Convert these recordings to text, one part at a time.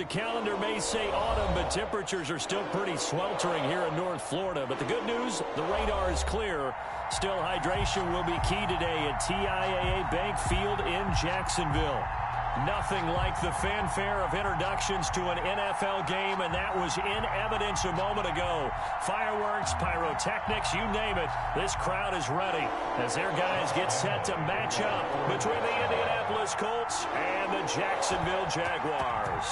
the calendar may say autumn, but temperatures are still pretty sweltering here in North Florida. But the good news, the radar is clear. Still, hydration will be key today at TIAA Bank Field in Jacksonville. Nothing like the fanfare of introductions to an NFL game, and that was in evidence a moment ago. Fireworks, pyrotechnics, you name it. This crowd is ready as their guys get set to match up between the Indianapolis Colts and the Jacksonville Jaguars.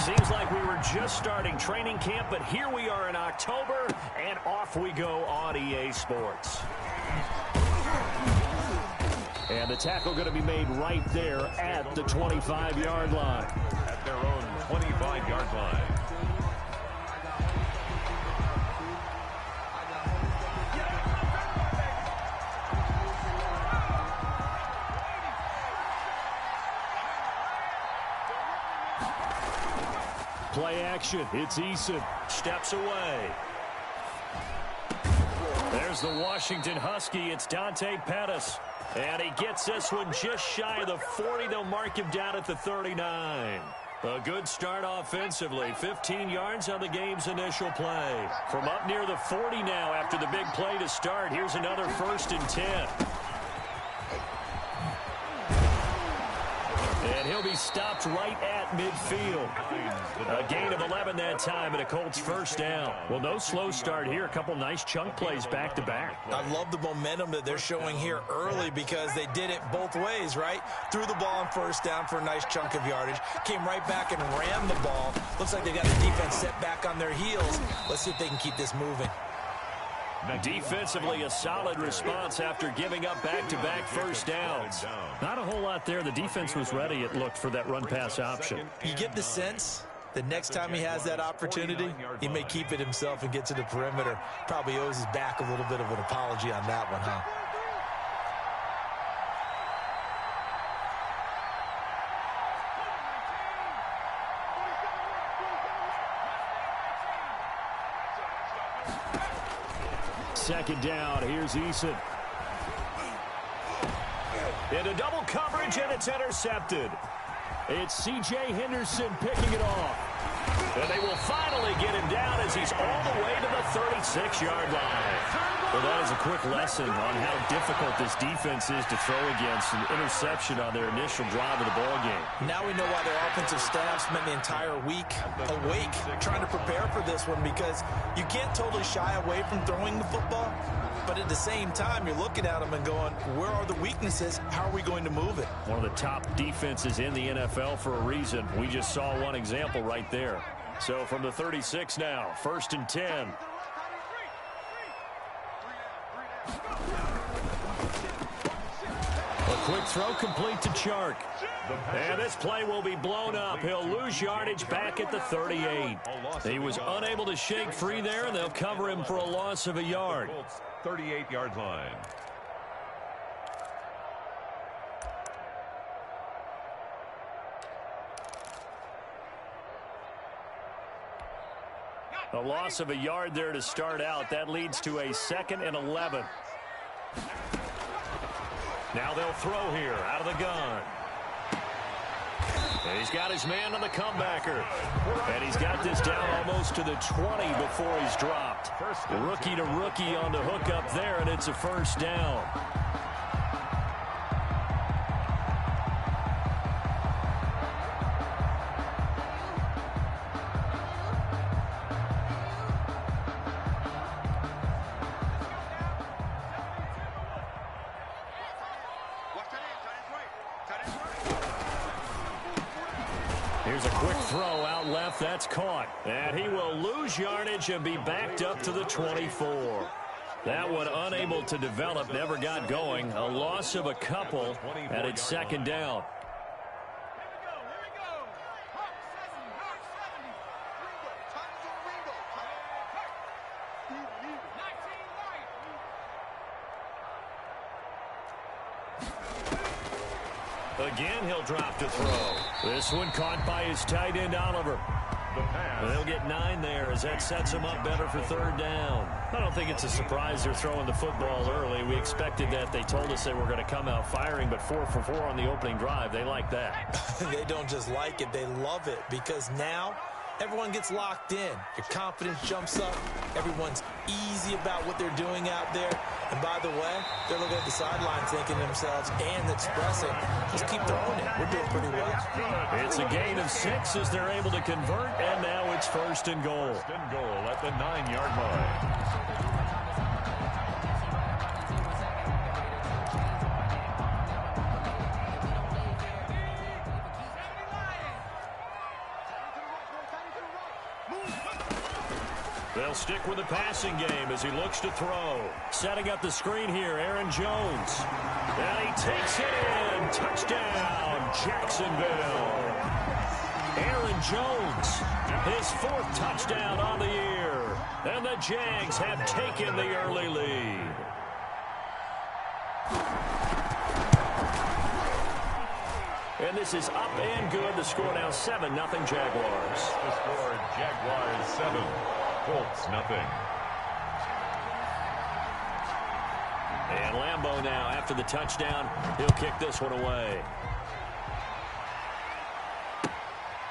Seems like we were just starting training camp, but here we are in October, and off we go on EA Sports. And the tackle going to be made right there at the 25-yard line. At their own 25-yard line. Play action. It's Eason. Steps away. There's the Washington Husky. It's Dante Pettis. And he gets this one just shy of the 40. They'll mark him down at the 39. A good start offensively. 15 yards on the game's initial play. From up near the 40 now after the big play to start. Here's another 1st and 10. And he'll be stopped right at midfield. A gain of 11 that time and a Colts first down. Well, no slow start here. A couple nice chunk plays back-to-back. I love the momentum that they're showing here early because they did it both ways, right? Threw the ball on first down for a nice chunk of yardage. Came right back and ran the ball. Looks like they got the defense set back on their heels. Let's see if they can keep this moving. Defensively, a solid response after giving up back-to-back first downs. Not a whole lot there. The defense was ready, it looked, for that run-pass option. You get the sense that next time he has that opportunity, he may keep it himself and get to the perimeter. Probably owes his back a little bit of an apology on that one, huh? Second down, here's Eason. Into double coverage, and it's intercepted. It's C.J. Henderson picking it off. And they will finally get him down as he's all the way to the 36-yard line. Well, that is a quick lesson on how difficult this defense is to throw against. An interception on their initial drive of the ballgame. Now we know why their offensive staff spent the entire week awake trying to prepare for this one, because you can't totally shy away from throwing the football. But at the same time, you're looking at them and going, where are the weaknesses? How are we going to move it? One of the top defenses in the NFL for a reason. We just saw one example right there. So from the 36 now, 1st and 10. A quick throw complete to Chark. And this play will be blown up. He'll lose yardage back at the 38. He was unable to shake free there, and they'll cover him for a loss of a yard. 38-yard line. A loss of a yard there to start out. That leads to a 2nd and 11. Now they'll throw here out of the gun. And he's got his man on the comebacker. And he's got this down almost to the 20 before he's dropped. Rookie to rookie on the hook up there, and it's a first down. Here's a quick throw out left. That's caught. And he will lose yardage and be backed up to the 24. That one unable to develop, never got going. A loss of a couple, and it's 2nd down. Again, he'll drop to throw. This one caught by his tight end, Oliver. They'll get 9 there as that sets them up better for third down. I don't think it's a surprise they're throwing the football early. We expected that. They told us they were going to come out firing, but 4 for 4 on the opening drive. They like that. They don't just like it, they love it, because now everyone gets locked in. Your confidence jumps up. Everyone's easy about what they're doing out there. And by the way, they're looking at the sidelines thinking to themselves and expressing, just keep throwing it. We're doing pretty well. It's a gain of 6 as they're able to convert, and now it's first and goal. First and goal at the 9-yard line. They'll stick with the passing game as he looks to throw. Setting up the screen here, Aaron Jones. And he takes it in. Touchdown, Jacksonville. Aaron Jones, his 4th touchdown on the year. And the Jags have taken the early lead. And this is up and good. The score now 7-0 Jaguars. The score, Jaguars 7. Colts, nothing. And Lambeau now, after the touchdown, he'll kick this one away.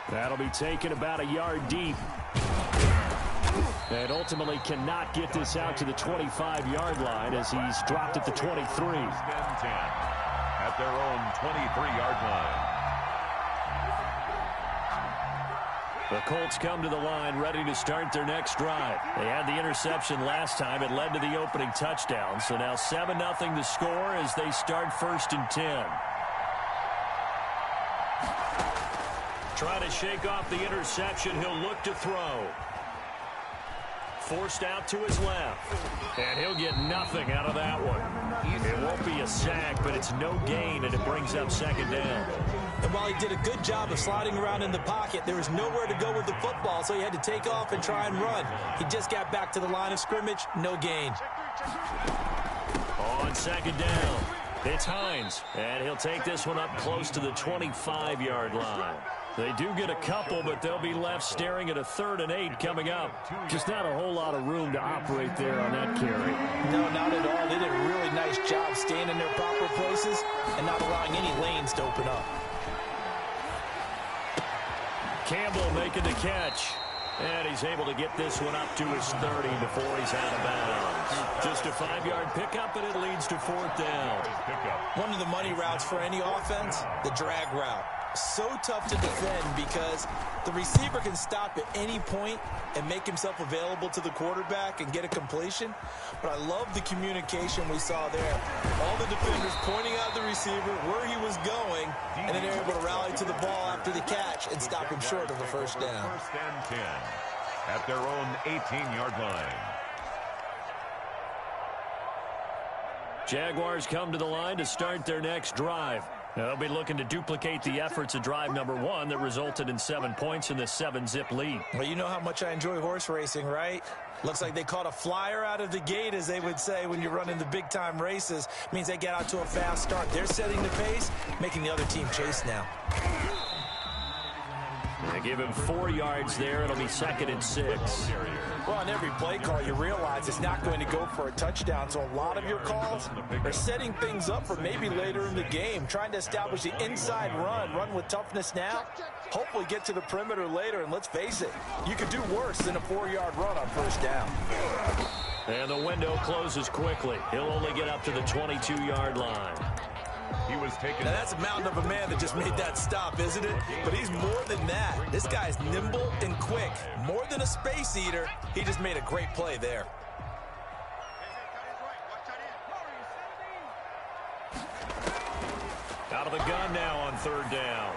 That'll be taken about a yard deep. And ultimately cannot get this out to the 25-yard line as he's dropped at the 23. 10 at their own 23-yard line. The Colts come to the line ready to start their next drive. They had the interception last time. It led to the opening touchdown. So now 7-0 the score as they start first and 10. Trying to shake off the interception. He'll look to throw. Forced out to his left. And he'll get nothing out of that one. It won't be a sack, but it's no gain, and it brings up second down. And while he did a good job of sliding around in the pocket, there was nowhere to go with the football, so he had to take off and try and run. He just got back to the line of scrimmage, no gain. On second down, it's Hines, and he'll take this one up close to the 25-yard line. They do get a couple, but they'll be left staring at a 3rd and 8 coming up. Just not a whole lot of room to operate there on that carry. No, not at all. They did a really nice job staying in their proper places and not allowing any lanes to open up. Campbell making the catch. And he's able to get this one up to his 30 before he's out of bounds. Just a 5-yard pickup, and it leads to 4th down. One of the money routes for any offense, the drag route. So tough to defend because the receiver can stop at any point and make himself available to the quarterback and get a completion. But I love the communication we saw there. All the defenders pointing out the receiver where he was going, and then they're able to rally to the ball after the catch and stop him short of a first down. First and 10 at their own 18-yard line. Jaguars come to the line to start their next drive. They'll be looking to duplicate the efforts of drive number 1 that resulted in 7 points in the 7-zip lead. Well, you know how much I enjoy horse racing, right? Looks like they caught a flyer out of the gate, as they would say when you're running the big-time races. Means they get out to a fast start. They're setting the pace, making the other team chase now. They give him 4 yards there. It'll be 2nd and 6. Well, on every play call, you realize it's not going to go for a touchdown. So a lot of your calls are setting things up for maybe later in the game, trying to establish the inside run with toughness now, hopefully get to the perimeter later. And let's face it, you could do worse than a 4-yard run on first down. And the window closes quickly. He'll only get up to the 22-yard line. He was taken. Now that's a mountain of a man that just made that stop, isn't it? But he's more than that. This guy's nimble and quick. More than a space eater, he just made a great play there. Out of the gun now on 3rd down.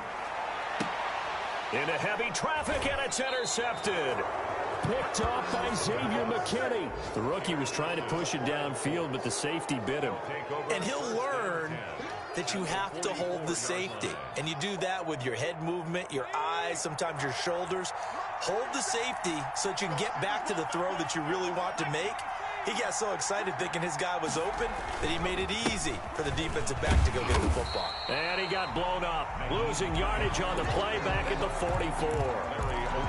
Into heavy traffic, and it's intercepted. Picked off by Xavier McKinney. The rookie was trying to push it downfield, but the safety bit him. And he'll learn that you have to hold the safety. And you do that with your head movement, your eyes, sometimes your shoulders. Hold the safety so that you can get back to the throw that you really want to make. He got so excited thinking his guy was open that he made it easy for the defensive back to go get the football. And he got blown up, losing yardage on the play back at the 44.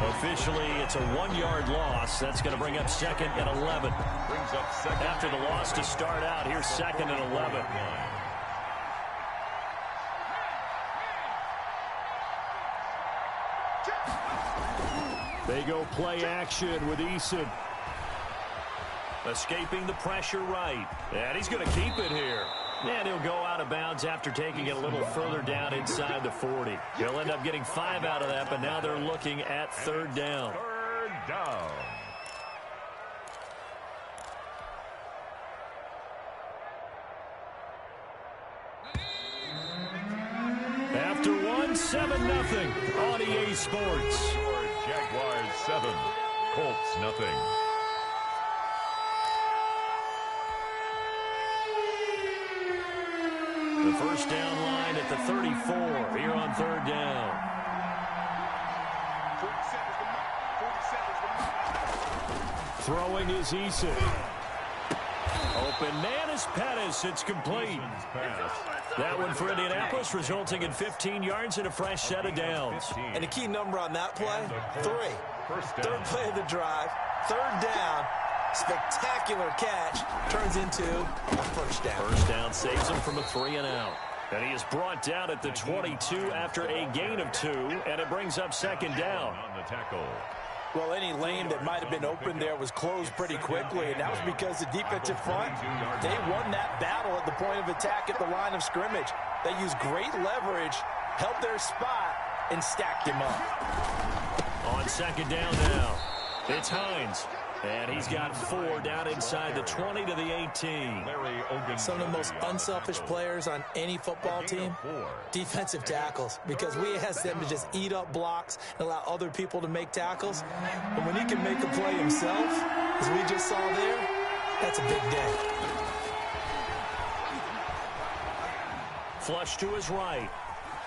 Officially, it's a 1-yard loss. That's going to bring up 2nd and 11. After the loss to start out, here's 2nd and 11. They go play action with Eason. Escaping the pressure right. And he's going to keep it here. And he'll go out of bounds after taking it a little further down inside the 40. He'll end up getting 5 out of that, but now they're looking at 3rd down. 3rd down. After 1, 7-0 on EA Sports. Jaguars 7, Colts nothing. The first down line at the 34 here on 3rd down. Throwing is Eason. Open man is Pettis. It's complete. That one for Indianapolis, resulting in 15 yards and a fresh set of downs. And the key number on that play, 3. 3rd play of the drive, 3rd down. Spectacular catch turns into a first down. First down saves him from a 3-and-out. And he is brought down at the 22 after a gain of 2, and it brings up 2nd down. On the tackle. Well, any lane that might have been open there was closed pretty quickly, and that was because the defensive front, they won that battle at the point of attack at the line of scrimmage. They used great leverage, held their spot, and stacked him up. On 2nd down now, it's Hines. And he's got 4 down inside the 20 to the 18. Some of the most unselfish players on any football team, defensive tackles, because we ask them to just eat up blocks and allow other people to make tackles. But when he can make a play himself, as we just saw there, that's a big day. Flush to his right.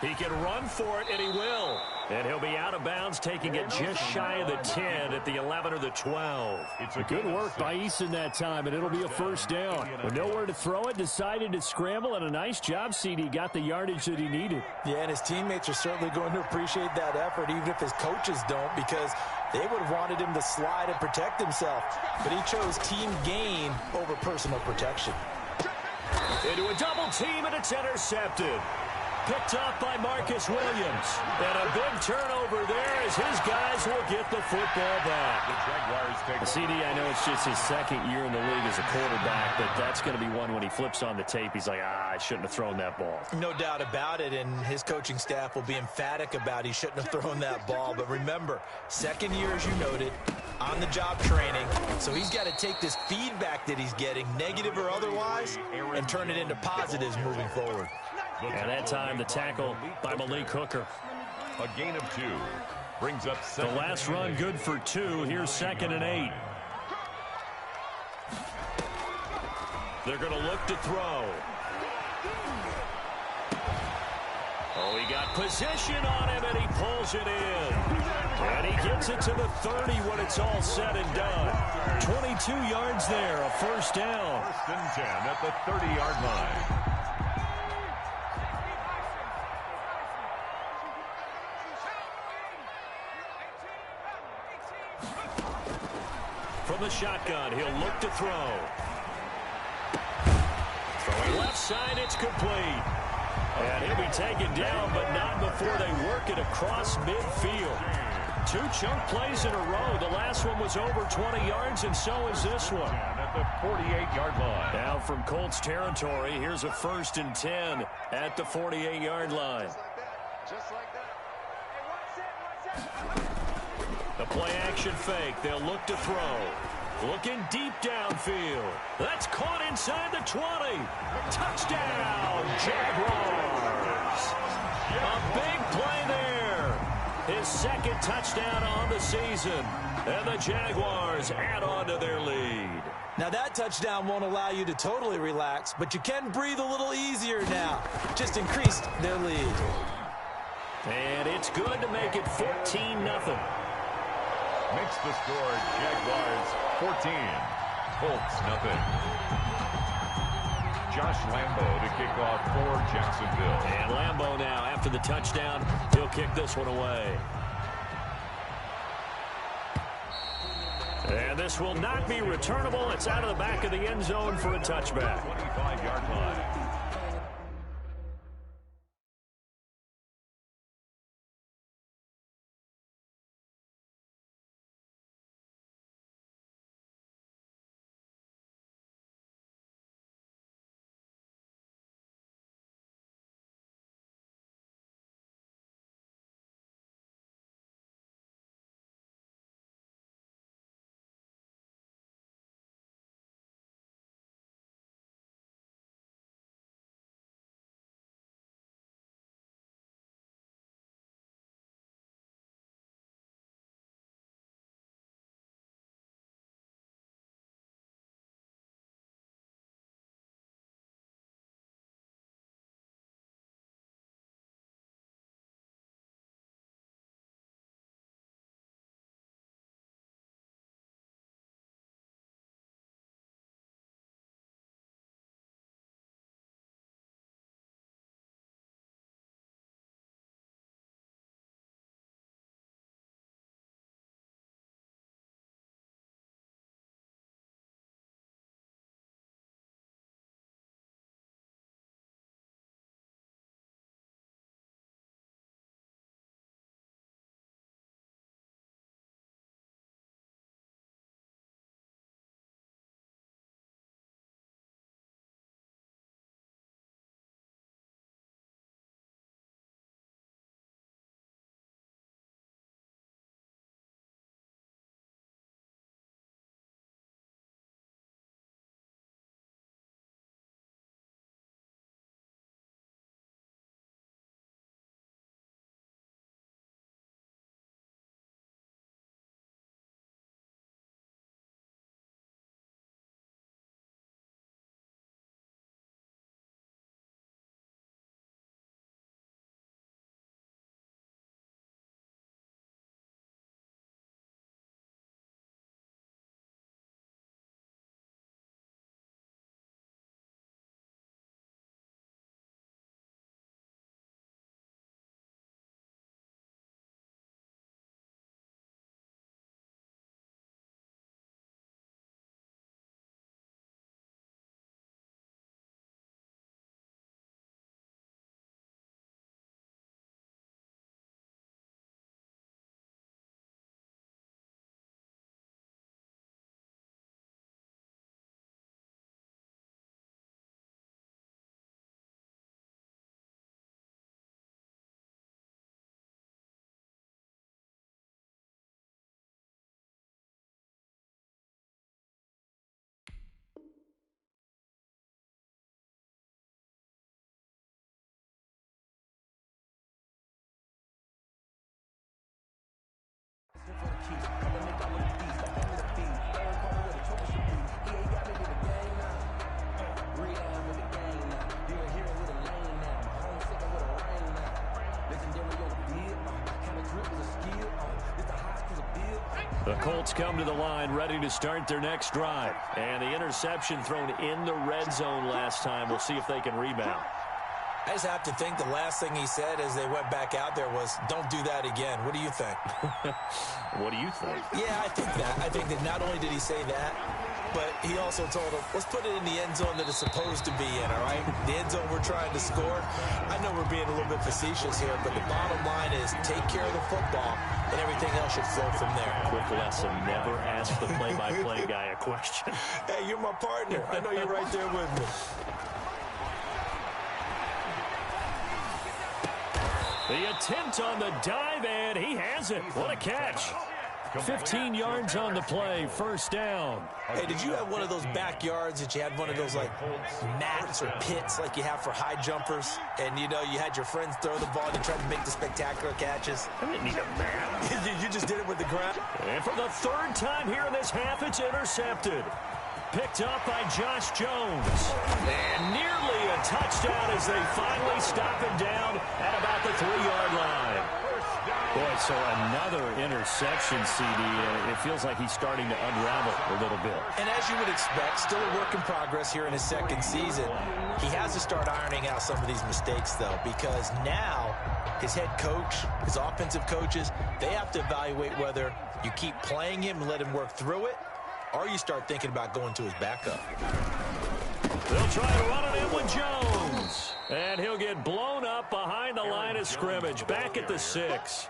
He can run for it, and he will. And he'll be out of bounds, taking it just shy of the 10 at the 11 or the 12. It's a good work by Eason that time, and it'll be a first down. With nowhere to throw it, decided to scramble, and a nice job, CD. Got the yardage that he needed. Yeah, and his teammates are certainly going to appreciate that effort, even if his coaches don't, because they would have wanted him to slide and protect himself. But he chose team gain over personal protection. Into a double team, and it's intercepted. Picked up by Marcus Williams. And a big turnover there as his guys will get the football back. The Jaguars take CD, I know it's just his 2nd year in the league as a quarterback, but that's going to be one when he flips on the tape. He's like, I shouldn't have thrown that ball. No doubt about it, and his coaching staff will be emphatic about he shouldn't have thrown that ball. But remember, 2nd year, as you noted, on-the-job training. So he's got to take this feedback that he's getting, negative or otherwise, and turn it into positives moving forward. And that time, the tackle by Malik Hooker. a gain of 2. Brings up the last run good for 2. Here's 2nd and 8. They're going to look to throw. Oh, he got position on him, and he pulls it in. And he gets it to the 30 when it's all said and done. 22 yards there, a first down. 1st and 10 at the 30-yard line. From the shotgun, he'll look to throw. Throwing left side, it's complete. And he'll be taken down, but not before they work it across midfield. 2 chunk plays in a row. The last one was over 20 yards, and so is this one. At the 48-yard line. Now from Colts territory, here's a 1st and 10 at the 48-yard line. The play-action fake. They'll look to throw. Looking deep downfield. That's caught inside the 20. Touchdown, Jaguars. A big play there. His 2nd touchdown on the season. And the Jaguars add on to their lead. Now that touchdown won't allow you to totally relax, but you can breathe a little easier now. Just increased their lead. And it's good to make it 14-0. Makes the score Jaguars 14. Colts, nothing. Josh Lambo to kick off for Jacksonville. And Lambo now, after the touchdown, he'll kick this one away. And this will not be returnable. It's out of the back of the end zone for a touchback. 25-yard line. The Colts come to the line ready to start their next drive. And the interception thrown in the red zone last time. We'll see if they can rebound. I just have to think the last thing he said as they went back out there was, don't do that again. What do you think? What do you think? Yeah, I think that. I think that not only did he say that, but he also told him, let's put it in the end zone that it's supposed to be in, all right? The end zone we're trying to score. I know we're being a little bit facetious here, but the bottom line is take care of the football, and everything else should flow from there. Quick lesson, never ask the play-by-play guy a question. Hey, you're my partner. I know you're right there with me. The attempt on the dive, and he has it. What a catch. 15 yards on the play, first down. Hey, did you have one of those backyards that you had one of those, like, mats or pits like you have for high jumpers? And, you know, you had your friends throw the ball and you tried to make the spectacular catches? I didn't need a mat. You just did it with the ground? And for the third time here in this half, it's intercepted. Picked up by Josh Jones. And nearly a touchdown as they finally stop him down at about the 3-yard line. Boy, so another interception, CD. It feels like he's starting to unravel a little bit. And as you would expect, still a work in progress here in his second season. He has to start ironing out some of these mistakes, though, because now his head coach, his offensive coaches, they have to evaluate whether you keep playing him and let him work through it, or you start thinking about going to his backup. They'll try to run it in with Jones. And he'll get blown up behind the line of scrimmage, back at the 6.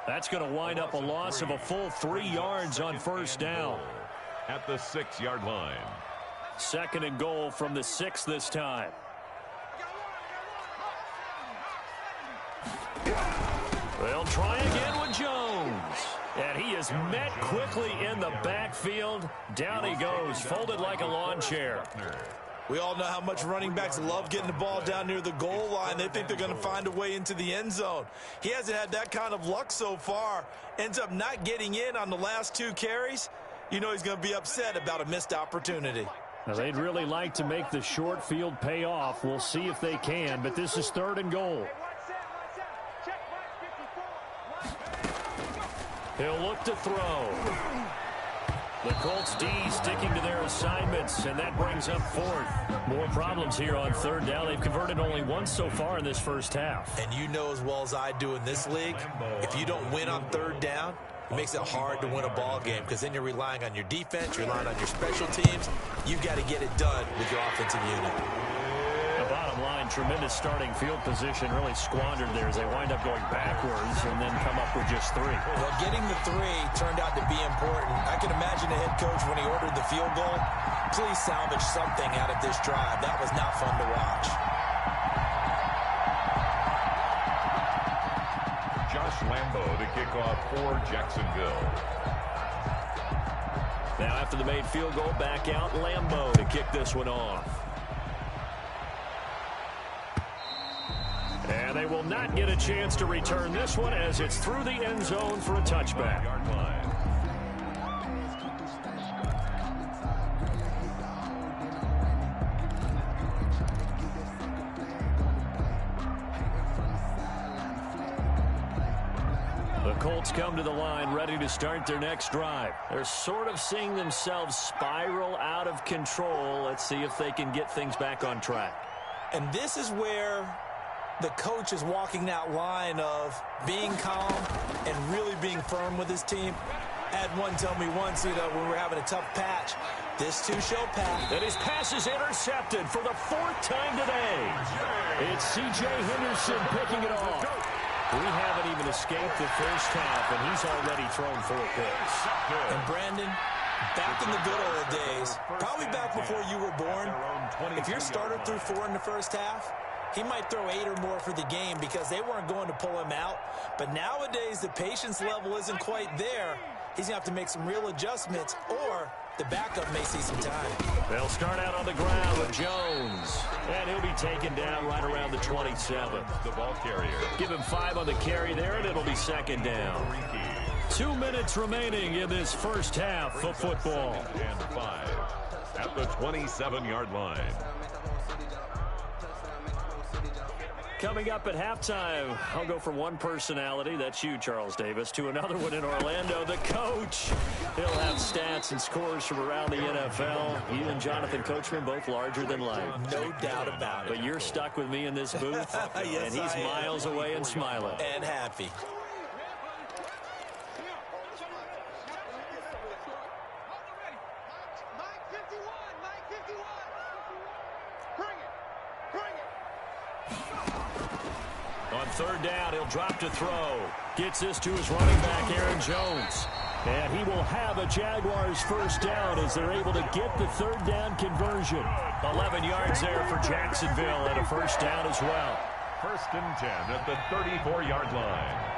That's going to wind up a loss of a full 3 yards on first down. At the 6-yard line. 2nd and goal from the 6 this time. They'll try again with Jones. And he is met quickly in the backfield. Down he goes, folded like a lawn chair. We all know how much running backs love getting the ball down near the goal line. They think they're going to find a way into the end zone. He hasn't had that kind of luck so far. Ends up not getting in on the last 2 carries. You know he's going to be upset about a missed opportunity. Now, they'd really like to make the short field pay off. We'll see if they can, but this is 3rd and goal. He'll look to throw. The Colts D sticking to their assignments, and that brings up 4th. More problems here on 3rd down. They've converted only once so far in this first half. And you know as well as I do in this league, if you don't win on 3rd down, it makes it hard to win a ball game because then you're relying on your defense, you're relying on your special teams. You've got to get it done with your offensive unit. The bottom line, tremendous starting field position, really squandered there as they wind up going backwards and then come up with just 3. Well, getting the 3 turned out to be important. I can imagine the head coach when he ordered the field goal. Please salvage something out of this drive. That was not fun to watch. Josh Lambo to kick off for Jacksonville. Now after the made field goal, back out Lambo to kick this one off. And they will not get a chance to return this one as it's through the end zone for a touchback. The Colts come to the line ready to start their next drive. They're sort of seeing themselves spiral out of control. Let's see if they can get things back on track. And this is where the coach is walking that line of being calm and really being firm with his team. I had one tell me once, when we were having a tough patch, this too shall pass. And his pass is intercepted for the 4th time today. It's C.J. Henderson picking it off. We haven't even escaped the first half, and he's already thrown 4 picks. And Brandon, back in the good old days, probably back before you were born, if your starter threw 4 in the first half, he might throw 8 or more for the game because they weren't going to pull him out. But nowadays, the patience level isn't quite there. He's going to have to make some real adjustments, or the backup may see some time. They'll start out on the ground with Jones. And he'll be taken down right around the 27. The ball carrier. Give him 5 on the carry there, and it'll be 2nd down. 2 minutes remaining in this first half of football. And 5 at the 27-yard line. Coming up at halftime, I'll go from one personality, that's you, Charles Davis, to another one in Orlando, the coach. He'll have stats and scores from around the NFL. You and Jonathan Coachman, both larger than life. No doubt about it. But you're stuck with me in this booth, yes, and he's miles away and smiling. And happy. On 3rd down, he'll drop to throw. Gets this to his running back, Aaron Jones. And he will have a Jaguars first down as they're able to get the 3rd down conversion. 11 yards there for Jacksonville and a first down as well. 1st and 10 at the 34-yard line.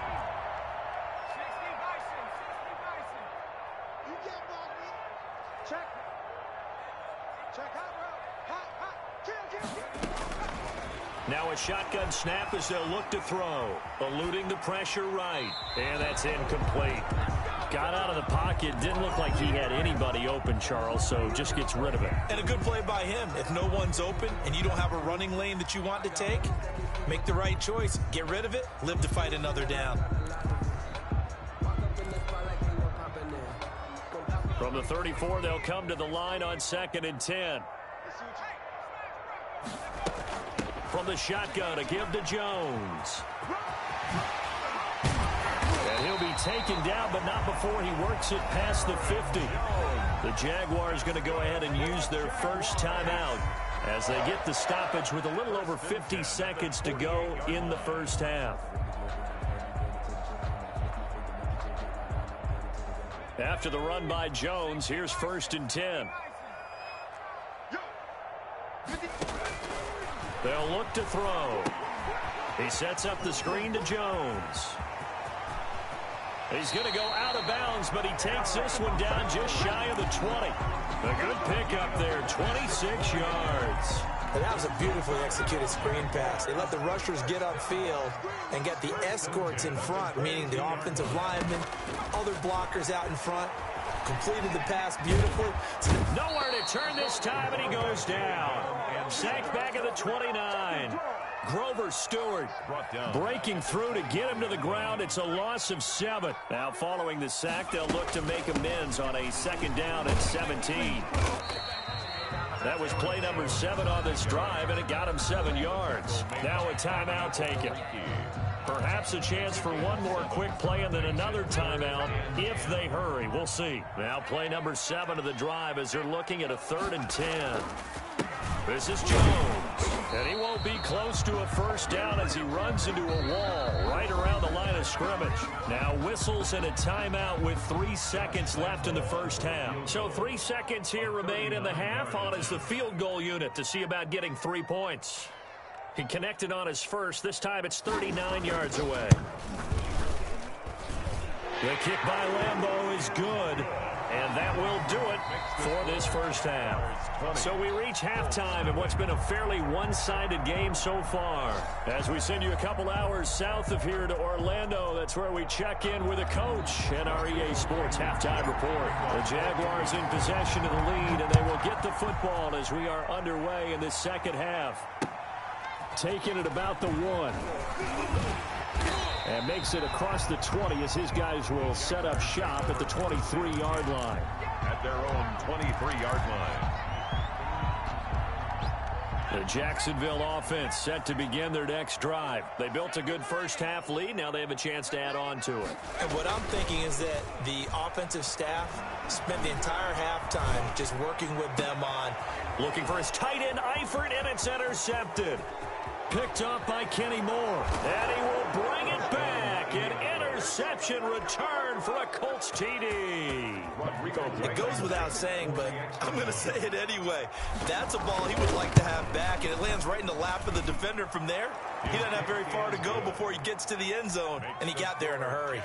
Now a shotgun snap as they'll look to throw. Eluding the pressure right. And that's incomplete. Got out of the pocket. Didn't look like he had anybody open, Charles, so just gets rid of it. And a good play by him. If no one's open and you don't have a running lane that you want to take, make the right choice. Get rid of it. Live to fight another down. From the 34, they'll come to the line on 2nd and 10. From the shotgun, a give to Jones. And he'll be taken down, but not before he works it past the 50. The Jaguars going to go ahead and use their first timeout as they get the stoppage with a little over 50 seconds to go in the first half. After the run by Jones, here's 1st and 10. They'll look to throw. He sets up the screen to Jones. He's going to go out of bounds, but he takes this one down just shy of the 20. A good pickup there, 26 yards. And that was a beautifully executed screen pass. They let the rushers get upfield and get the escorts in front, meaning the offensive linemen, other blockers out in front. Completed the pass beautifully. Nowhere to turn this time, and he goes down. Sacked back at the 29. Grover Stewart breaking through to get him to the ground. It's a loss of 7. Now following the sack, they'll look to make amends on a 2nd down and 17. That was play number 7 on this drive, and it got him 7 yards. Now a timeout taken. Perhaps a chance for one more quick play and then another timeout if they hurry. We'll see. Now play number 7 of the drive as they're looking at a 3rd and 10. This is Jones, and he won't be close to a first down as he runs into a wall right around the line of scrimmage. Now whistles and a timeout with 3 seconds left in the first half. So 3 seconds here remain in the half. On is the field goal unit to see about getting 3 points. He connected on his first. This time it's 39 yards away. The kick by Lambeau is good. And that will do it for this first half. So we reach halftime in what's been a fairly one-sided game so far. As we send you a couple hours south of here to Orlando, that's where we check in with a coach and our EA Sports halftime report. The Jaguars in possession of the lead, and they will get the football as we are underway in the second half. Taking it about the 1. And makes it across the 20 as his guys will set up shop at the 23-yard line. At their own 23-yard line. The Jacksonville offense set to begin their next drive. They built a good first half lead. Now they have a chance to add on to it. And what I'm thinking is that the offensive staff spent the entire halftime just working with them on looking for his tight end, Eifert, and it's intercepted. Picked up by Kenny Moore. And he will bring it back. An interception return for a Colts TD. It goes without saying, but I'm going to say it anyway. That's a ball he would like to have back, and it lands right in the lap of the defender from there. He doesn't have very far to go before he gets to the end zone, and he got there in a hurry.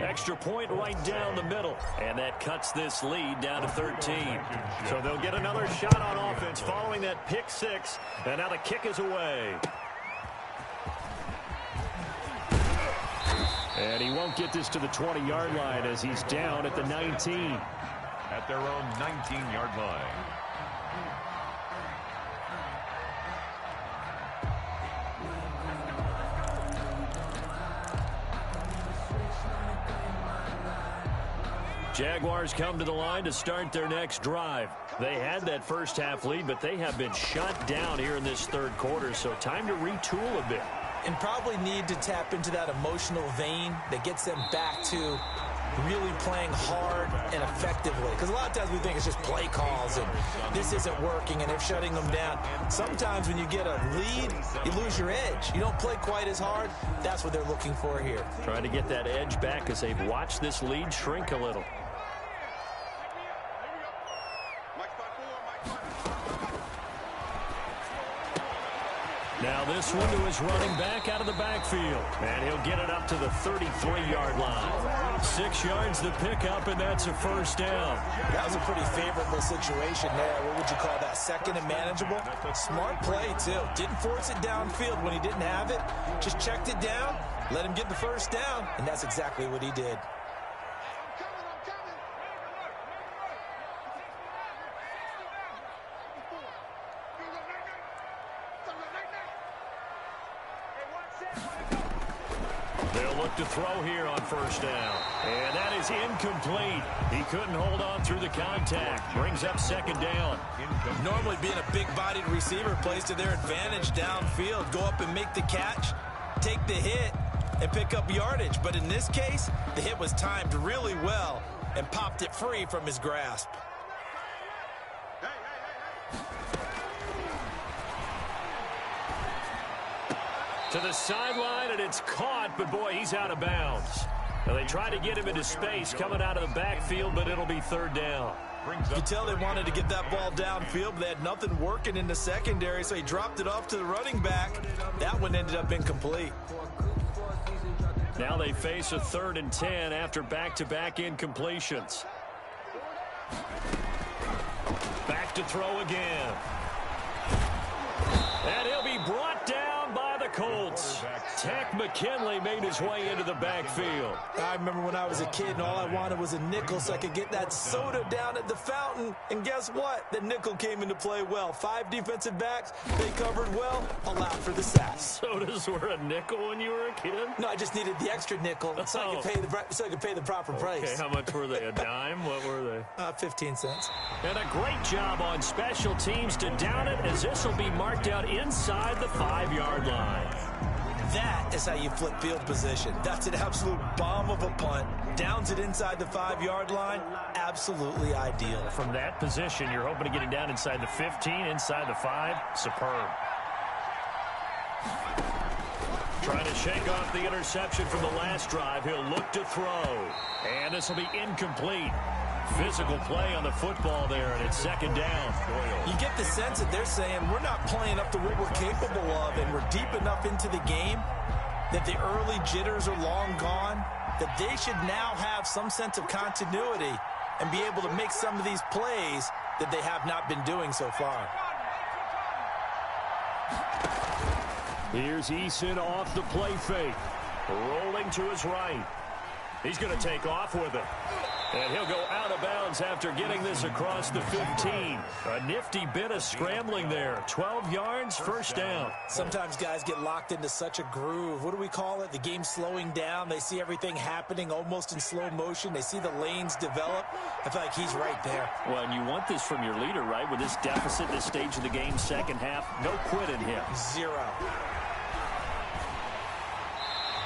Extra point right down the middle, and that cuts this lead down to 13. So they'll get another shot on offense following that pick 6, and now the kick is away. And he won't get this to the 20-yard line as he's down at the 19. At their own 19-yard line. Jaguars come to the line to start their next drive. They had that first half lead, but they have been shut down here in this third quarter, so time to retool a bit. And probably need to tap into that emotional vein that gets them back to really playing hard and effectively. Because a lot of times we think it's just play calls and this isn't working and they're shutting them down. Sometimes when you get a lead, you lose your edge. You don't play quite as hard. That's what they're looking for here. Trying to get that edge back as they've watched this lead shrink a little. Now this one to his running back out of the backfield. And he'll get it up to the 33-yard line. 6 yards the pickup, and that's a first down. That was a pretty favorable situation there. What would you call that? Second and manageable? Smart play, too. Didn't force it downfield when he didn't have it. Just checked it down, let him get the first down, and that's exactly what he did. look to throw here on first down. And that is incomplete. He couldn't hold on through the contact. Brings up second down. Normally being a big-bodied receiver plays to their advantage downfield. Go up and make the catch, take the hit, and pick up yardage. But in this case, the hit was timed really well and popped it free from his grasp. To the sideline, and it's caught, but boy, he's out of bounds. Now they try to get him into space coming out of the backfield, but it'll be third down. You can tell they wanted to get that ball downfield, but they had nothing working in the secondary, so he dropped it off to the running back. That one ended up incomplete. Now they face a 3rd and 10 after back-to-back incompletions. Back to throw again. And he'll be brought down by the Colts. Tech McKinley made his way into the backfield. I remember when I was a kid and all I wanted was a nickel so I could get that soda down at the fountain. And guess what? The nickel came into play well. 5 defensive backs, they covered well, allowed for the sack. Sodas were a nickel when you were a kid? No, I just needed the extra nickel so I could pay the proper price. Okay, how much were they? A dime? What were they? 15 cents. And a great job on special teams to down it, as this will be marked out inside the 5-yard line. That is how you flip field position. That's an absolute bomb of a punt. Downs it inside the 5-yard line. Absolutely ideal. From that position, you're hoping to get him down inside the 15, inside the 5. Superb. Trying to shake off the interception from the last drive. He'll look to throw. And this will be incomplete. Physical play on the football there, and it's second down. You get the sense that they're saying we're not playing up to what we're capable of, and we're deep enough into the game that the early jitters are long gone, that they should now have some sense of continuity and be able to make some of these plays that they have not been doing so far. Here's Eason off the play fake. Rolling to his right. He's going to take off with it. And he'll go out of bounds after getting this across the 15. A nifty bit of scrambling there. 12 yards, first down. Sometimes guys get locked into such a groove. What do we call it? The game's slowing down. They see everything happening almost in slow motion. They see the lanes develop. I feel like he's right there. Well, and you want this from your leader, right? With this deficit, this stage of the game, second half, no quit in him. 0.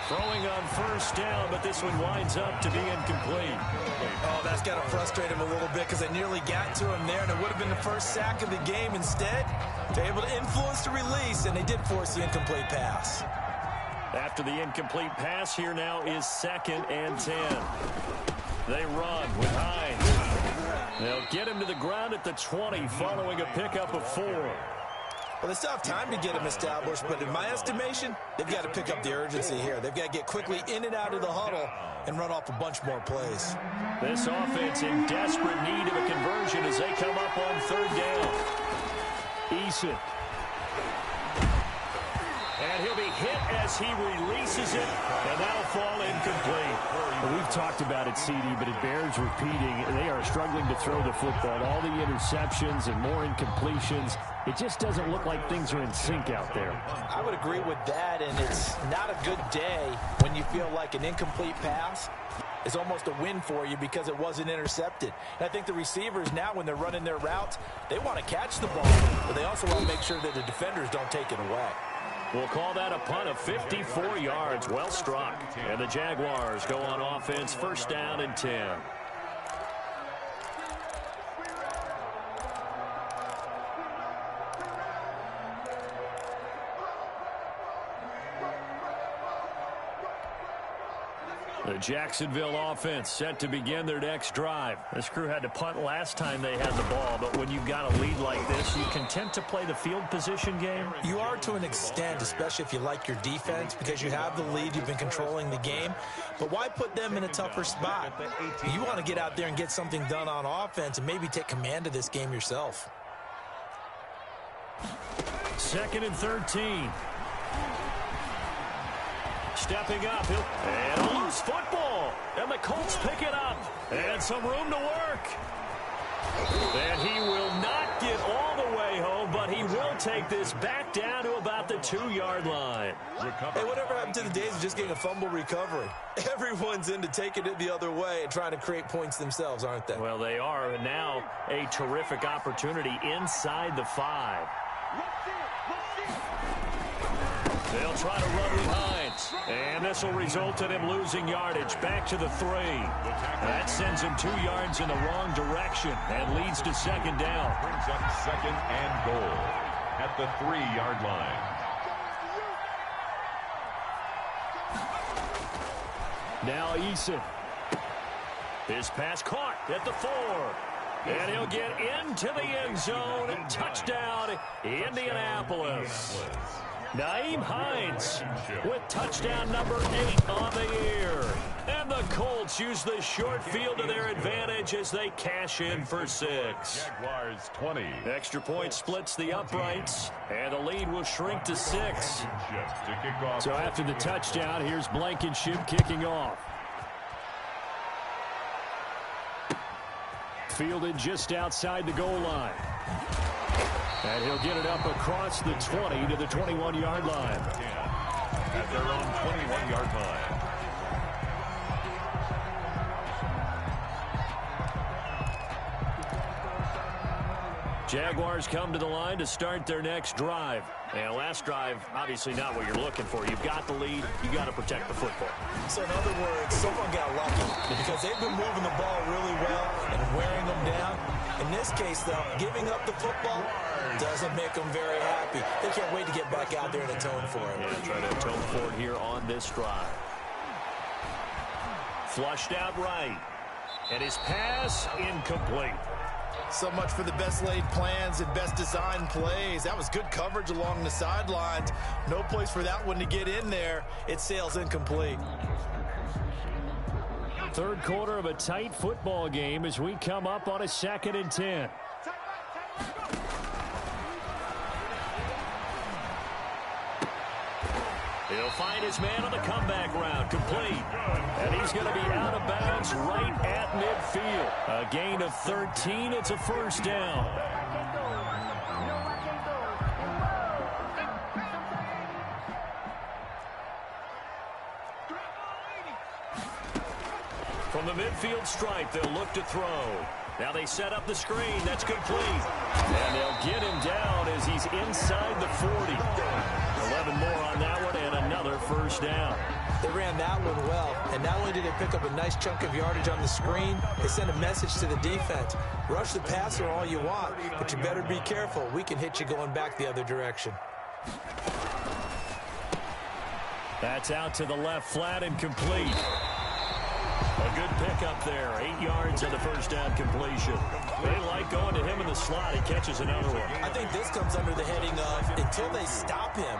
Throwing on first down, but this one winds up to be incomplete. Oh, that's got to frustrate him a little bit because they nearly got to him there, and it would have been the first sack of the game. Instead, they're able to influence the release, and they did force the incomplete pass. After the incomplete pass, here now is 2nd and 10. They run with Hines. They'll get him to the ground at the 20 following a pickup of 4. Well, they still have time to get him established, but in my estimation, they've got to pick up the urgency here. They've got to get quickly in and out of the huddle and run off a bunch more plays. This offense in desperate need of a conversion as they come up on 3rd down. Eason. And he'll be hit as he releases it, and that'll fall incomplete. Well, we've talked about it, CD, but it bears repeating. They are struggling to throw the football. All the interceptions and more incompletions. It just doesn't look like things are in sync out there. I would agree with that, and it's not a good day when you feel like an incomplete pass is almost a win for you because it wasn't intercepted. And I think the receivers now, when they're running their routes, they want to catch the ball, but they also want to make sure that the defenders don't take it away. We'll call that a punt of 54 yards. Well struck. And the Jaguars go on offense, 1st down and 10. The Jacksonville offense set to begin their next drive. This crew had to punt last time they had the ball, but when you've got a lead like this, you content to play the field position game? You are to an extent, especially if you like your defense, because you have the lead, you've been controlling the game. But why put them in a tougher spot? You want to get out there and get something done on offense and maybe take command of this game yourself. 2nd and 13. Stepping up, and a loose football, and the Colts pick it up, and some room to work. And he will not get all the way home, but he will take this back down to about the 2-yard line. Hey, whatever happened to the days of just getting a fumble recovery? Everyone's into taking it the other way and trying to create points themselves, aren't they? Well, they are. And now a terrific opportunity inside the 5. They'll try to run with Hines. And this will result in him losing yardage. Back to the 3. That sends him 2 yards in the wrong direction and leads to second down. Brings up second and goal at the 3-yard line. Now Eason. His pass caught at the 4. And he'll get into the end zone. Touchdown, Indianapolis. Nyheim Hines with touchdown number 8 on the year. And the Colts use the short field to their advantage as they cash in for 6. Jaguars 20. Extra point splits the uprights, and the lead will shrink to 6. So after the touchdown, here's Blankenship kicking off. Fielded just outside the goal line. And he'll get it up across the 20 to the 21-yard line. At their own 21-yard line. Jaguars come to the line to start their next drive. And last drive, obviously not what you're looking for. You've got the lead. You've got to protect the football. So in other words, someone got lucky because they've been moving the ball really well and wearing them down. In this case, though, giving up the football doesn't make them very happy. They can't wait to get back out there and atone for it. Yeah, try to atone for it here on this drive. Flushed out right. And his pass incomplete. So much for the best laid plans and best designed plays. That was good coverage along the sidelines. No place for that one to get in there. It sails incomplete. Third quarter of a tight football game as we come up on a 2nd and 10. He'll find his man on the comeback route, complete. And he's going to be out of bounds right at midfield. A gain of 13, it's a first down. From the midfield stripe, they'll look to throw. Now they set up the screen. That's complete. And they'll get him down as he's inside the 40. 11 more on that one and another first down. They ran that one well, and not only did they pick up a nice chunk of yardage on the screen, they sent a message to the defense. Rush the passer all you want, but you better be careful. We can hit you going back the other direction. That's out to the left flat and complete. A good pickup there. 8 yards on the first down completion. They like going to him in the slot. He catches another one. I think this comes under the heading of until they stop him,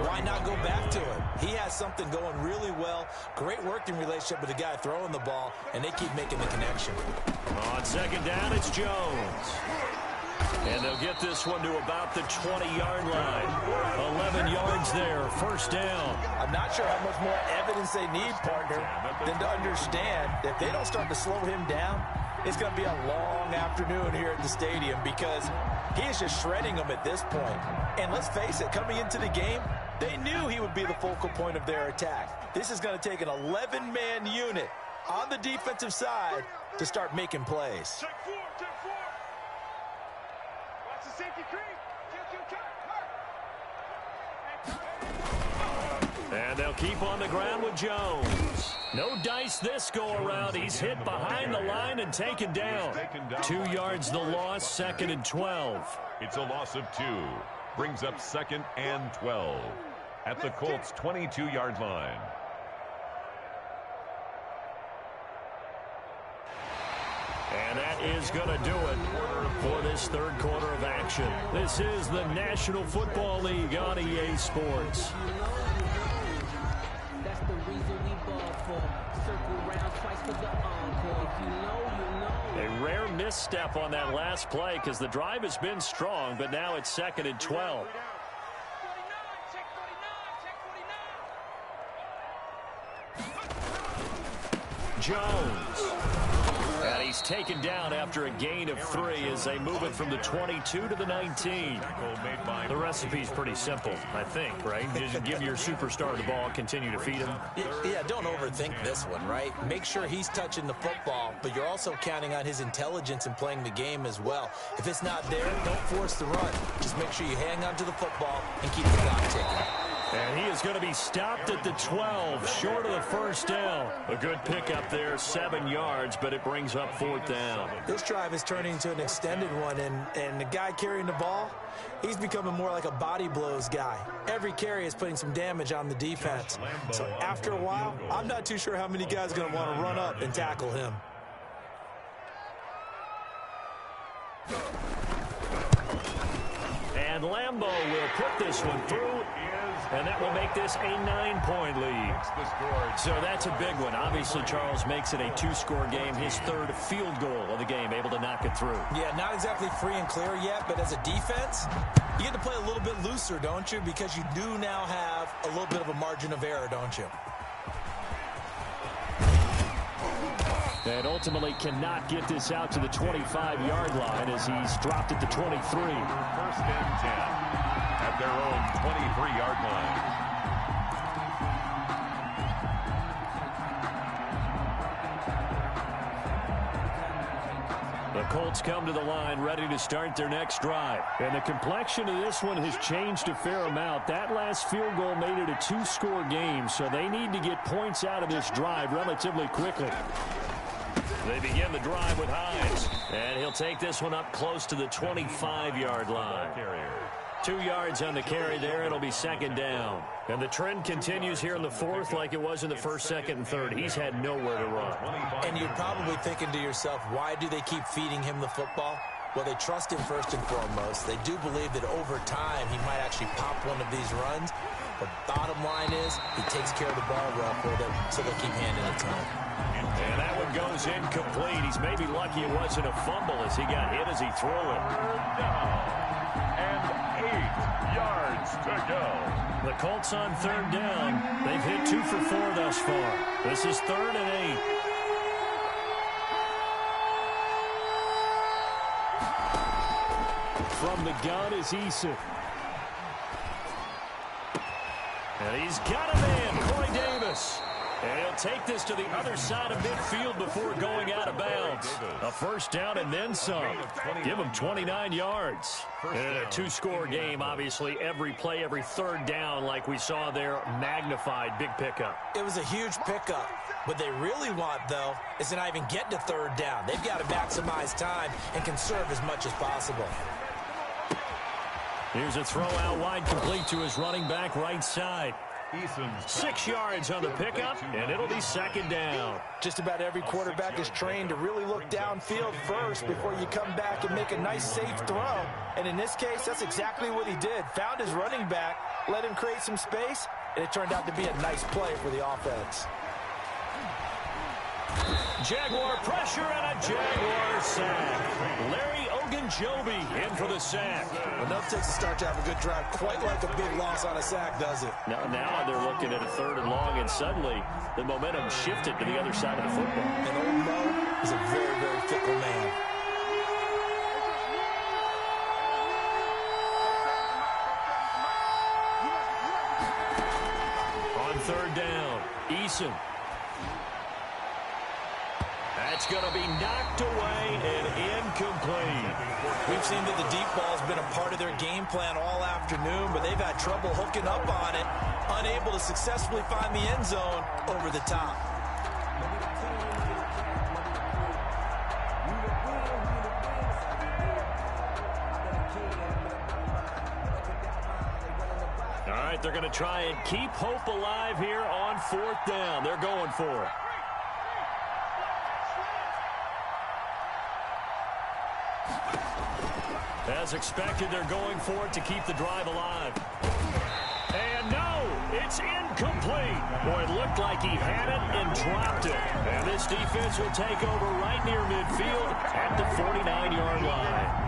why not go back to him? He has something going really well. Great working relationship with the guy throwing the ball, and they keep making the connection. On second down, it's Jones. And they'll get this one to about the 20-yard line. 11 yards there, first down. I'm not sure how much more evidence they need, partner, than to understand that if they don't start to slow him down, it's going to be a long afternoon here at the stadium because he is just shredding them at this point. And let's face it, coming into the game, they knew he would be the focal point of their attack. This is going to take an 11-man unit on the defensive side to start making plays. And they'll keep on the ground with Jones. No dice this go-around. He's hit behind the line and taken down. 2 yards the loss, 2nd and 12. It's a loss of 2. Brings up 2nd and 12 at the Colts' 22-yard line. And that is going to do it for this third quarter of action. This is the National Football League on EA Sports. That's the reason we ball for. Circle round twice for the encore. If you know, you know. A rare misstep on that last play because the drive has been strong, but now it's 2nd and 12. Jones. And he he's taken down after a gain of 3 as they move it from the 22 to the 19. The recipe's pretty simple, I think, right? Just give your superstar the ball, continue to feed him. Yeah, don't overthink this one, right? Make sure he's touching the football, but you're also counting on his intelligence in playing the game as well. If it's not there, don't force the run. Just make sure you hang on to the football and keep the clock ticking. And he is going to be stopped at the 12, short of the first down. A good pickup there, 7 yards, but it brings up 4th down. This drive is turning into an extended one, and the guy carrying the ball, he's becoming more like a body blows guy. Every carry is putting some damage on the defense. So after a while, I'm not too sure how many guys are going to want to run up and tackle him. And Lambeau will put this one through, and that will make this a 9-point lead. So that's a big one. Obviously, Charles makes it a 2-score game, his 3rd field goal of the game, able to knock it through. Yeah, not exactly free and clear yet, but as a defense, you get to play a little bit looser, don't you? Because you do now have a little bit of a margin of error, don't you? And ultimately cannot get this out to the 25-yard line as he's dropped at the 23. 1st and 10 at their own 23-yard line. The Colts come to the line ready to start their next drive. And the complexion of this one has changed a fair amount. That last field goal made it a 2-score game, so they need to get points out of this drive relatively quickly. They begin the drive with Hines, and he'll take this one up close to the 25-yard line. 2 yards on the carry there. It'll be 2nd down. And the trend continues here in the 4th like it was in the 1st, 2nd, and 3rd. He's had nowhere to run. And you're probably thinking to yourself, why do they keep feeding him the football? Well, they trust him first and foremost. They do believe that over time he might actually pop one of these runs. But bottom line is he takes care of the ball well for them, so they keep handing it to him. And that one goes incomplete. He's maybe lucky it wasn't a fumble as he got hit as he threw it. Down. And 8 yards to go. The Colts on 3rd down. They've hit 2 for 4 thus far. This is 3rd and 8. From the gun is Eason. And he's got him in, Corey Davis. And he'll take this to the other side of midfield before going out of bounds. A 1st down and then some. Give him 29 yards. And a 2-score game, obviously, every play, every 3rd down, like we saw there, magnified, big pickup. It was a huge pickup. What they really want, though, is to not even get to 3rd down. They've got to maximize time and conserve as much as possible. Here's a throw out wide, complete to his running back right side. 6 yards on the pickup, and it'll be 2nd down. Just about every quarterback is trained to really look downfield first before you come back and make a nice, safe throw. And in this case, that's exactly what he did. Found his running back, let him create some space, and it turned out to be a nice play for the offense. Jaguar pressure and a Jaguar sack. Larry Ogunjobi in for the sack. Enough takes to start to have a good drive. Quite like a big loss on a sack, does it? Now they're looking at a 3rd and long, and suddenly the momentum shifted to the other side of the football. And old Mo is a very, very fickle man. On 3rd down, Eason. That's going to be knocked away and incomplete. We've seen that the deep ball has been a part of their game plan all afternoon, but they've had trouble hooking up on it, unable to successfully find the end zone over the top. All right, they're going to try and keep hope alive here on 4th down. They're going for it. As expected, they're going for it to keep the drive alive. And no, it's incomplete. Boy, it looked like he had it and dropped it. And this defense will take over right near midfield at the 49-yard line.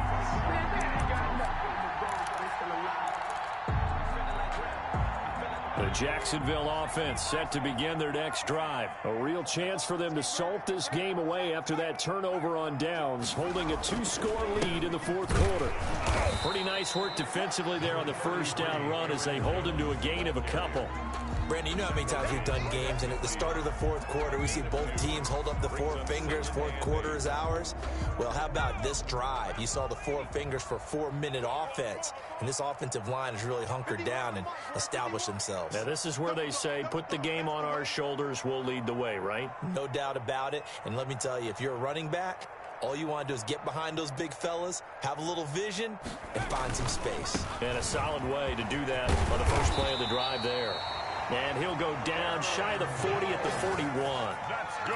The Jacksonville offense set to begin their next drive. A real chance for them to salt this game away after that turnover on downs, holding a 2-score lead in the fourth quarter. Pretty nice work defensively there on the first down run as they hold them to a gain of a couple. Brandon, you know how many times we've done games, and at the start of the fourth quarter, we see both teams hold up the four fingers. Fourth quarter is ours. Well, how about this drive? You saw the four fingers for 4-minute offense, and this offensive line has really hunkered down and established themselves. Now, this is where they say, put the game on our shoulders, we'll lead the way, right? No doubt about it, and let me tell you, if you're a running back, all you want to do is get behind those big fellas, have a little vision, and find some space. And a solid way to do that on the first play of the drive there. And he'll go down shy of the 40 at the 41.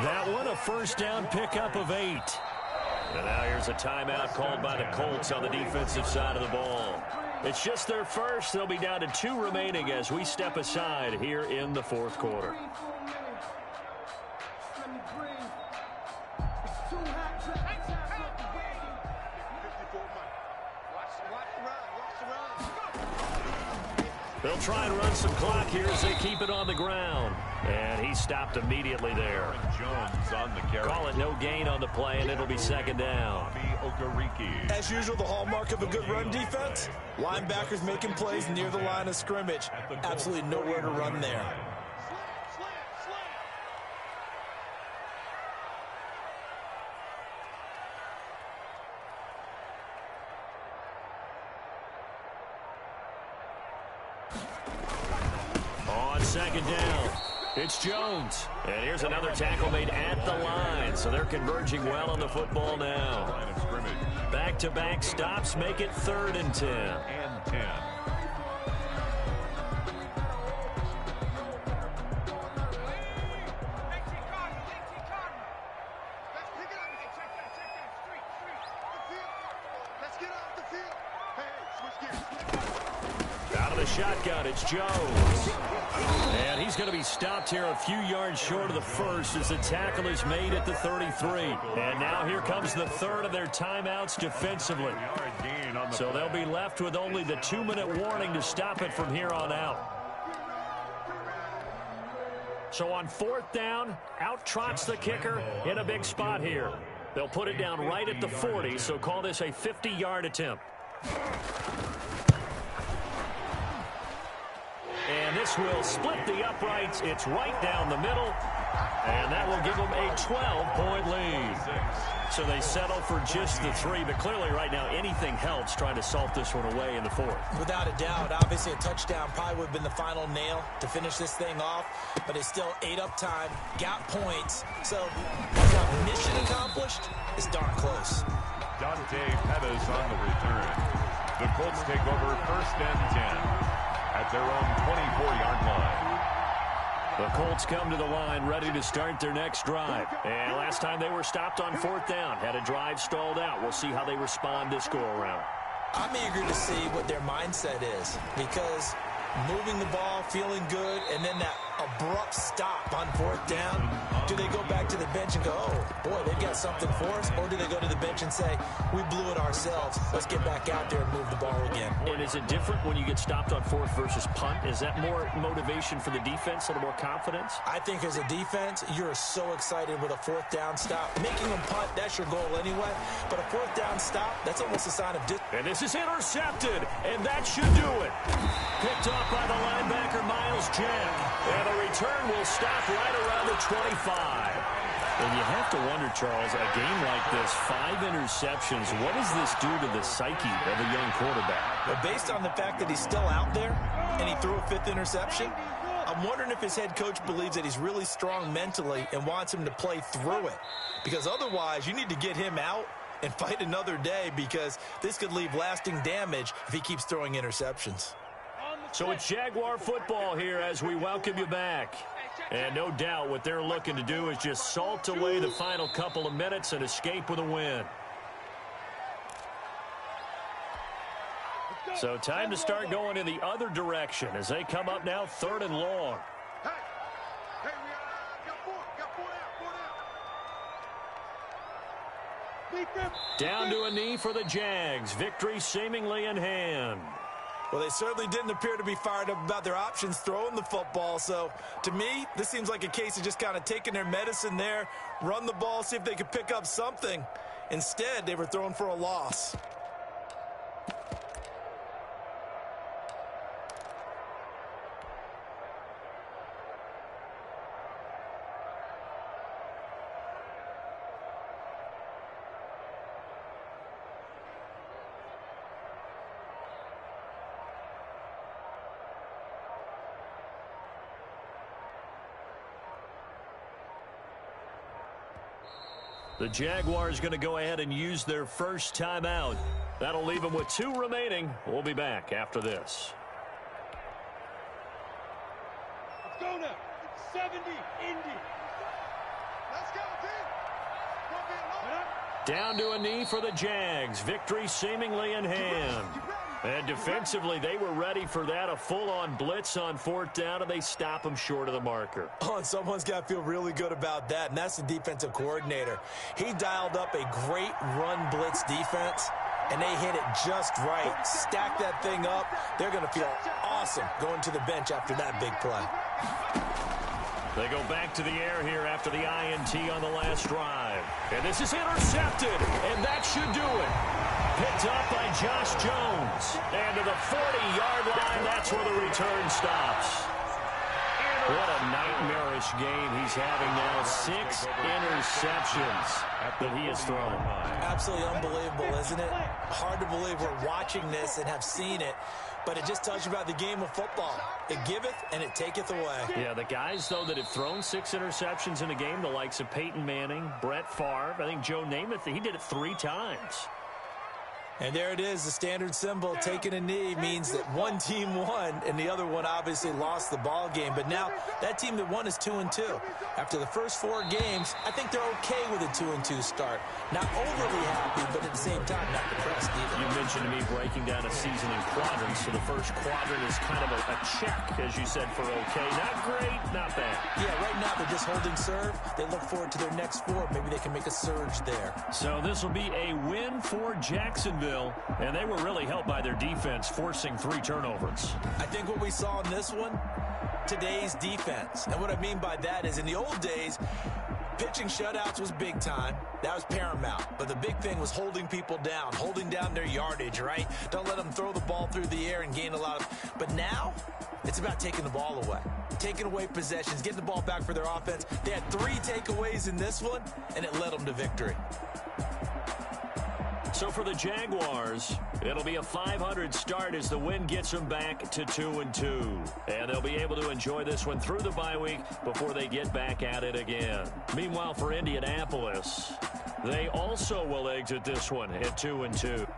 That one a first down pickup of 8. And now here's a timeout called by the Colts on the defensive side of the ball. It's just their first. They'll be down to 2 remaining as we step aside here in the fourth quarter. They'll try and run some clock here as they keep it on the ground. And he stopped immediately there. Jones on the carry. Call it no gain on the play, and it'll be second down. As usual, the hallmark of a good run defense, linebackers making plays near the line of scrimmage. Absolutely nowhere to run there. Second down. It's Jones. And here's another tackle made at the line. So they're converging well on the football now. Back-to-back stops make it 3rd and 10. And 10. Out of the shotgun, it's Jones. And he's going to be stopped here a few yards short of the first as the tackle is made at the 33. And now here comes the third of their timeouts defensively. So they'll be left with only the 2-minute warning to stop it from here on out. So on 4th down, out trots the kicker in a big spot here. They'll put it down right at the 40, so call this a 50-yard attempt. And this will split the uprights. It's right down the middle. And that will give them a 12-point lead. So they settle for just the 3. But clearly right now anything helps trying to salt this one away in the 4th. Without a doubt, obviously a touchdown probably would have been the final nail to finish this thing off. But it's still 8 up time, got points. So that mission accomplished is darn close. Dante Pettis on the return. The Colts take over 1st and 10. At their own 24-yard line. The Colts come to the line ready to start their next drive. And last time they were stopped on 4th down, had a drive stalled out. We'll see how they respond this go-around. I'm eager to see what their mindset is because moving the ball, feeling good, and then that abrupt stop on 4th down. Do they go back to the bench and go, oh, boy, they've got something for us? Or do they go to the bench and say, we blew it ourselves. Let's get back out there and move the ball again. And is it different when you get stopped on 4th versus punt? Is that more motivation for the defense, a little more confidence? I think as a defense, you're so excited with a 4th down stop. Making them punt, that's your goal anyway. But a 4th down stop, that's almost a sign of And this is intercepted, and that should do it. Picked off by the linebacker, Miles Jack. And the return will stop right around the 25. And you have to wonder, Charles, a game like this, 5 interceptions, what does this do to the psyche of a young quarterback? But based on the fact that he's still out there and he threw a 5th interception, I'm wondering if his head coach believes that he's really strong mentally and wants him to play through it. Because otherwise, you need to get him out and fight another day because this could leave lasting damage if he keeps throwing interceptions. So it's Jaguar football here as we welcome you back. And no doubt what they're looking to do is just salt away the final couple of minutes and escape with a win. So time to start going in the other direction as they come up now 3rd and long. Down to a knee for the Jags. Victory seemingly in hand. Well, they certainly didn't appear to be fired up about their options throwing the football. So, to me, this seems like a case of just kind of taking their medicine there, run the ball, see if they could pick up something. Instead, they were throwing for a loss. The Jaguars going to go ahead and use their first timeout. That'll leave them with 2 remaining. We'll be back after this. Let's go now. 70, Indy. Let's go, team. Down to a knee for the Jags. Victory seemingly in hand. And defensively, they were ready for that. A full-on blitz on 4th down, and they stop them short of the marker. Oh, and someone's got to feel really good about that, and that's the defensive coordinator. He dialed up a great run blitz defense, and they hit it just right. Stack that thing up. They're going to feel awesome going to the bench after that big play. They go back to the air here after the INT on the last drive. And this is intercepted, and that should do it. Picked up by Josh Jones. And to the 40-yard line, that's where the return stops. What a nightmarish game he's having now. 6 interceptions that he has thrown. Absolutely unbelievable, isn't it? Hard to believe we're watching this and have seen it. But it just tells you about the game of football. It giveth and it taketh away. Yeah, the guys, though, that have thrown 6 interceptions in a game, the likes of Peyton Manning, Brett Favre, I think Joe Namath, he did it 3 times. And there it is, the standard symbol, taking a knee means that one team won and the other one obviously lost the ball game. But now that team that won is 2-2. After the first 4 games, I think they're okay with a 2-2 start. Not overly happy, but at the same time, not depressed either. You mentioned to me breaking down a season in quadrants. So the first quadrant is kind of a check, as you said, for okay. Not great, not bad. Yeah, right now they're just holding serve. They look forward to their next 4. Maybe they can make a surge there. So this will be a win for Jacksonville. And they were really helped by their defense, forcing 3 turnovers. I think what we saw in this one, today's defense. And what I mean by that is in the old days, pitching shutouts was big time. That was paramount. But the big thing was holding people down, holding down their yardage, right? Don't let them throw the ball through the air and gain a lot of... But now, it's about taking the ball away. Taking away possessions, getting the ball back for their offense. They had 3 takeaways in this one, and it led them to victory. So for the Jaguars, it'll be a 500 start as the win gets them back to 2-2. And they'll be able to enjoy this one through the bye week before they get back at it again. Meanwhile, for Indianapolis, they also will exit this one at 2-2.